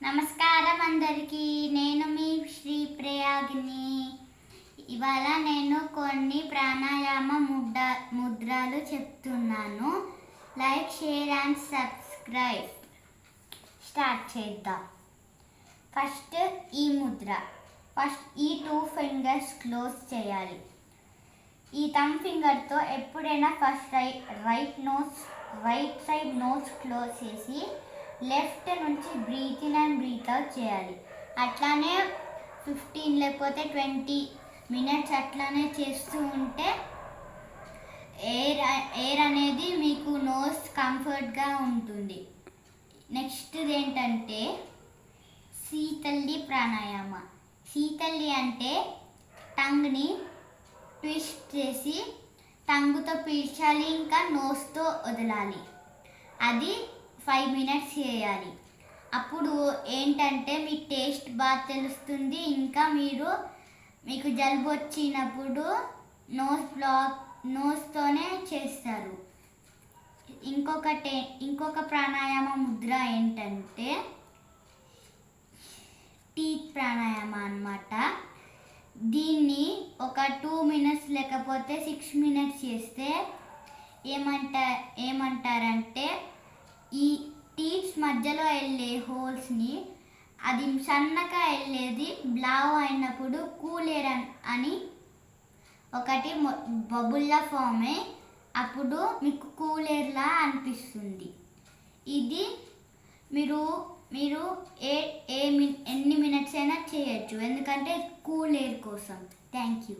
నమస్కారం అందరికీ. నేను మీ శ్రీ ప్రయాగిని. ఇవాళ నేను కొన్ని ప్రాణాయామ ముద్రలు చెప్తున్నాను. Like, share and subscribe. Start చేద్దాం. ఫస్ట్ ఈ ముద్ర. ఫస్ట్ ఈ 2 ఫింగర్స్ క్లోజ్ చేయాలి. ఈ థంబ్ ఫింగర్తో ఎప్పుడైనా first right side nose close చేసి లెఫ్ట్ నుంచి breath in and breath out చేయాలి. అట్లానే 15 లేకపోతే 20 మినిట్స్ అట్లానే చేస్తూ ఉంటే ఎయిర్ అనేది మీకు నోస్ కంఫర్ట్గా ఉంటుంది. నెక్స్ట్ ఏంటంటే శీతల్లి ప్రాణాయామ. శీతల్లి అంటే టంగ్ని ట్విస్ట్ చేసి టంగుతో పీల్చాలి, ఇంకా నోస్తో వదలాలి. అది 5 మినిట్స్ చేయాలి. అప్పుడు ఏంటంటే మీ టేస్ట్ బాగా తెలుస్తుంది. ఇంకా మీకు జలుబు వచ్చినప్పుడు నోస్తోనే చేస్తారు. ఇంకొక ప్రాణాయామ ముద్ర ఏంటంటే టీత్ ప్రాణాయామ అన్నమాట. దీన్ని ఒక 2 మినిట్స్ లేకపోతే 6 మినిట్స్ చేస్తే ఏమంటారంటే ఈ టీత్స్ మధ్యలో వెళ్ళే హోల్స్ని అది సన్నగా వెళ్ళేది బ్లావ్ అయినప్పుడు కూల్ ఎయిర్ అని ఒకటి బబుల్లా ఫామ్ అయ్యి అప్పుడు మీకు కూల్ ఎయిర్లా అనిపిస్తుంది. ఇది మీరు ఎన్ని మినిట్స్ అయినా చేయొచ్చు, ఎందుకంటే కూల్ ఎయిర్ కోసం. Thank you.